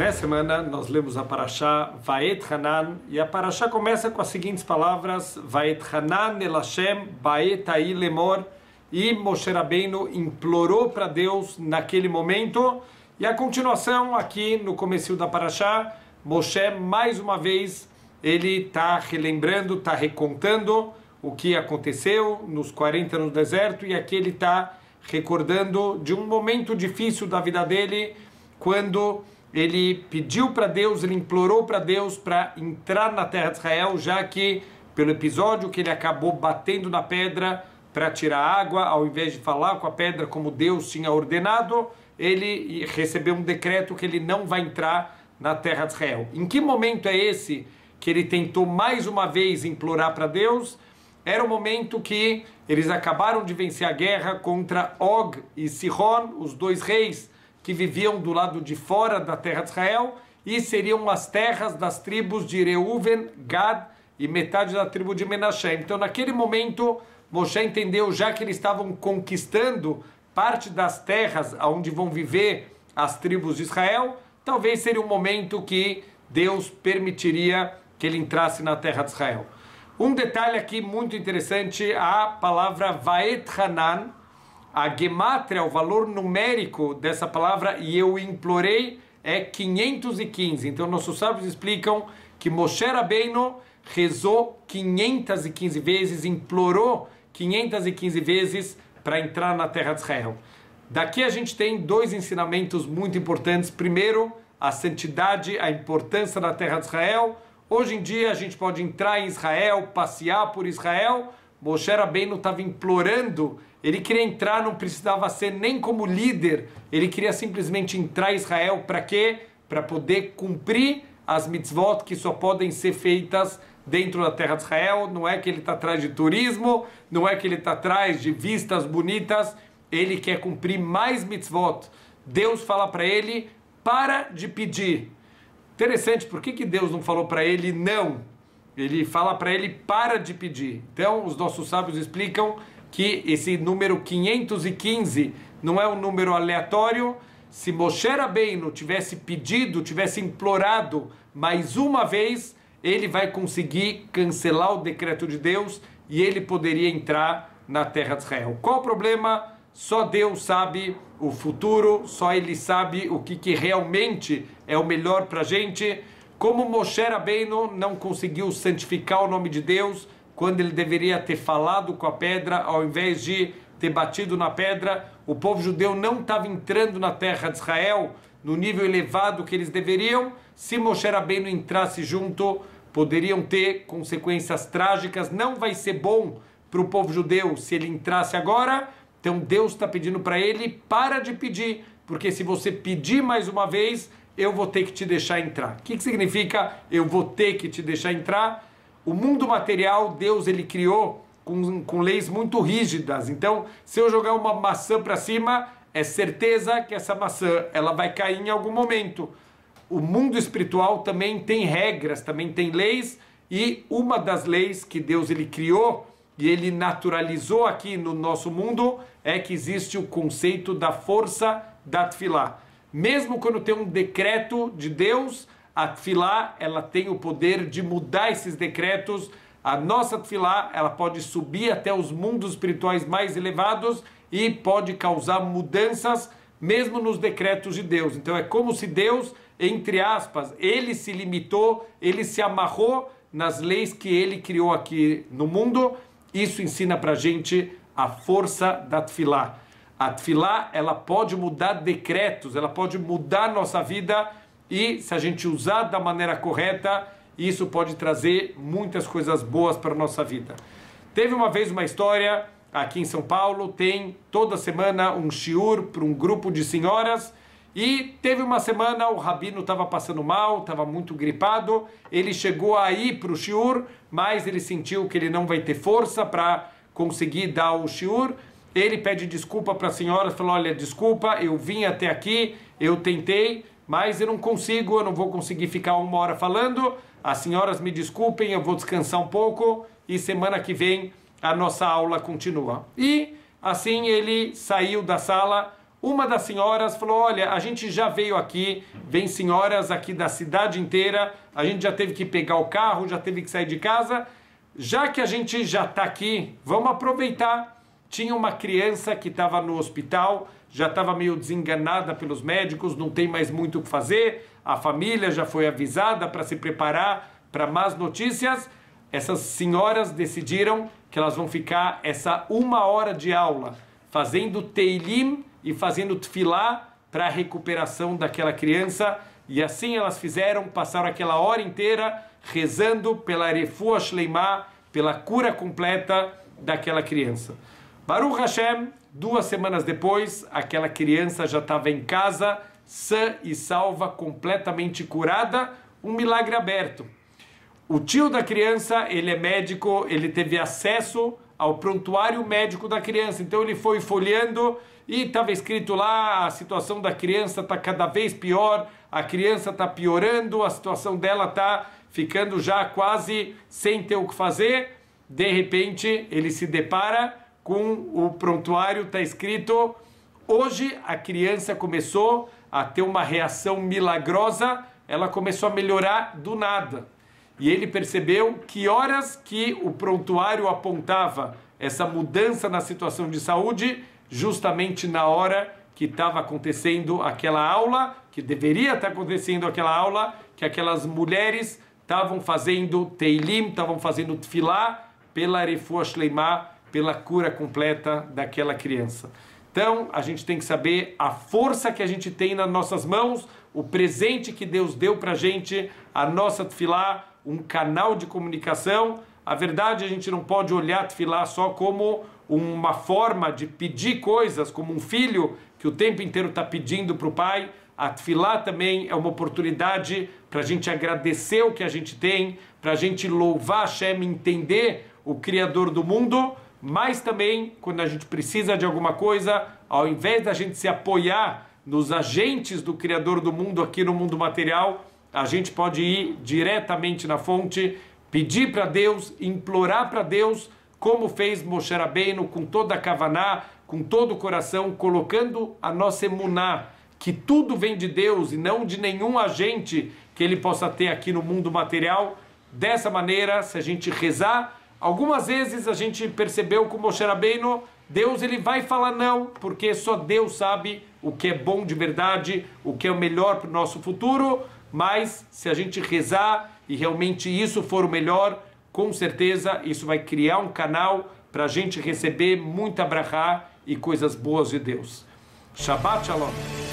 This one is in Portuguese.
Nessa semana nós lemos a Parashá Vaetchanan e a Parashá começa com as seguintes palavras: Vaetchanan el Hashem Baetai lemor, e Moshe Rabbeinu implorou para Deus naquele momento. E a continuação aqui no começo da Parashá, Moshe mais uma vez ele está relembrando, está recontando o que aconteceu nos 40 anos no deserto, e aqui ele está recordando de um momento difícil da vida dele, quando ele pediu para Deus, ele implorou para Deus para entrar na terra de Israel, já que pelo episódio que ele acabou batendo na pedra para tirar água, ao invés de falar com a pedra como Deus tinha ordenado, ele recebeu um decreto que ele não vai entrar na terra de Israel. Em que momento é esse que ele tentou mais uma vez implorar para Deus? Era o momento que eles acabaram de vencer a guerra contra Og e Sihon, os dois reis que viviam do lado de fora da terra de Israel, e seriam as terras das tribos de Reuven, Gad e metade da tribo de Menashe. Então naquele momento Moshe entendeu, já que eles estavam conquistando parte das terras onde vão viver as tribos de Israel, talvez seria um momento que Deus permitiria que ele entrasse na terra de Israel. Um detalhe aqui muito interessante, a palavra Vaetchanan, a gemátria, o valor numérico dessa palavra, e eu implorei, é 515. Então nossos sábios explicam que Moshe Rabbeinu rezou 515 vezes, implorou 515 vezes para entrar na terra de Israel. Daqui a gente tem dois ensinamentos muito importantes. Primeiro, a santidade, a importância da terra de Israel. Hoje em dia a gente pode entrar em Israel, passear por Israel. Moshe Rabbeinu estava implorando, ele queria entrar, não precisava ser nem como líder, ele queria simplesmente entrar em Israel. Para quê? Para poder cumprir as mitzvot que só podem ser feitas dentro da terra de Israel. Não é que ele está atrás de turismo, não é que ele está atrás de vistas bonitas, ele quer cumprir mais mitzvot. Deus fala para ele, para de pedir. Interessante, por que Deus não falou para ele não? Ele fala para ele, para de pedir. Então os nossos sábios explicam que esse número 515 não é um número aleatório. Se Moshe Rabbeinu tivesse pedido, tivesse implorado mais uma vez, ele vai conseguir cancelar o decreto de Deus e ele poderia entrar na terra de Israel. Qual o problema? Só Deus sabe o futuro, só Ele sabe o que realmente é o melhor para a gente. Como Moshe Rabbeinu não conseguiu santificar o nome de Deus quando ele deveria ter falado com a pedra ao invés de ter batido na pedra, o povo judeu não estava entrando na terra de Israel no nível elevado que eles deveriam. Se Moshe Rabbeinu entrasse junto, poderiam ter consequências trágicas. Não vai ser bom para o povo judeu se ele entrasse agora. Então Deus está pedindo para ele, para de pedir, porque se você pedir mais uma vez, eu vou ter que te deixar entrar. O que significa eu vou ter que te deixar entrar? O mundo material, Deus ele criou com leis muito rígidas. Então, se eu jogar uma maçã para cima, é certeza que essa maçã ela vai cair em algum momento. O mundo espiritual também tem regras, também tem leis, e uma das leis que Deus ele criou e ele naturalizou aqui no nosso mundo é que existe o conceito da força da tefilá. Mesmo quando tem um decreto de Deus, a tefilá ela tem o poder de mudar esses decretos. A nossa tefilá ela pode subir até os mundos espirituais mais elevados e pode causar mudanças mesmo nos decretos de Deus. Então é como se Deus, entre aspas, ele se limitou, ele se amarrou nas leis que ele criou aqui no mundo. Isso ensina para a gente a força da tefilá. A tefilá, ela pode mudar decretos, ela pode mudar a nossa vida, e se a gente usar da maneira correta, isso pode trazer muitas coisas boas para a nossa vida. Teve uma vez uma história, aqui em São Paulo, tem toda semana um shiur para um grupo de senhoras, e teve uma semana o rabino estava passando mal, estava muito gripado, ele chegou a ir para o shiur, mas ele sentiu que ele não vai ter força para conseguir dar o shiur. Ele pede desculpa para a senhora, falou, olha, desculpa, eu vim até aqui, eu tentei, mas eu não consigo, eu não vou conseguir ficar 1 hora falando, as senhoras me desculpem, eu vou descansar um pouco, e semana que vem a nossa aula continua. E assim ele saiu da sala. uma das senhoras falou, olha, a gente já veio aqui, vem senhoras aqui da cidade inteira, a gente já teve que pegar o carro, já teve que sair de casa, já que a gente já está aqui, vamos aproveitar. Tinha uma criança que estava no hospital, já estava meio desenganada pelos médicos, não tem mais muito o que fazer, a família já foi avisada para se preparar para más notícias. Essas senhoras decidiram que elas vão ficar essa 1 hora de aula fazendo teilim e fazendo tefilá para a recuperação daquela criança. E assim elas fizeram, passaram aquela hora inteira rezando pela refuah shleimá, pela cura completa daquela criança. Baruch Hashem, 2 semanas depois, aquela criança já estava em casa, sã e salva, completamente curada, um milagre aberto. O tio da criança, ele é médico, ele teve acesso ao prontuário médico da criança, então ele foi folheando e estava escrito lá, a situação da criança está cada vez pior, a criança está piorando, a situação dela está ficando já quase sem ter o que fazer. De repente, ele se depara com o prontuário, está escrito, hoje a criança começou a ter uma reação milagrosa, ela começou a melhorar do nada. E ele percebeu que horas que o prontuário apontava essa mudança na situação de saúde, justamente na hora que estava acontecendo aquela aula, que deveria estar acontecendo aquela aula, que aquelas mulheres estavam fazendo teilim, estavam fazendo tefilá pela refuah shleimá, pela cura completa daquela criança. Então, a gente tem que saber a força que a gente tem nas nossas mãos, o presente que Deus deu para a gente, a nossa tefilá, um canal de comunicação. A verdade, a gente não pode olhar a tefilá só como uma forma de pedir coisas, como um filho que o tempo inteiro está pedindo para o pai. A tefilá também é uma oportunidade para a gente agradecer o que a gente tem, para a gente louvar Hashem, entender o Criador do mundo, mas também, quando a gente precisa de alguma coisa, ao invés da gente se apoiar nos agentes do Criador do mundo aqui no mundo material, a gente pode ir diretamente na fonte, pedir para Deus, implorar para Deus, como fez Moshe Rabbeinu, com toda a kavaná, com todo o coração, colocando a nossa emuná, que tudo vem de Deus e não de nenhum agente que ele possa ter aqui no mundo material. Dessa maneira, se a gente rezar, algumas vezes a gente percebeu com Moshe Rabbeinu, Deus ele vai falar não, porque só Deus sabe o que é bom de verdade, o que é o melhor para o nosso futuro, mas se a gente rezar e realmente isso for o melhor, com certeza isso vai criar um canal para a gente receber muita brachá e coisas boas de Deus. Shabbat Shalom.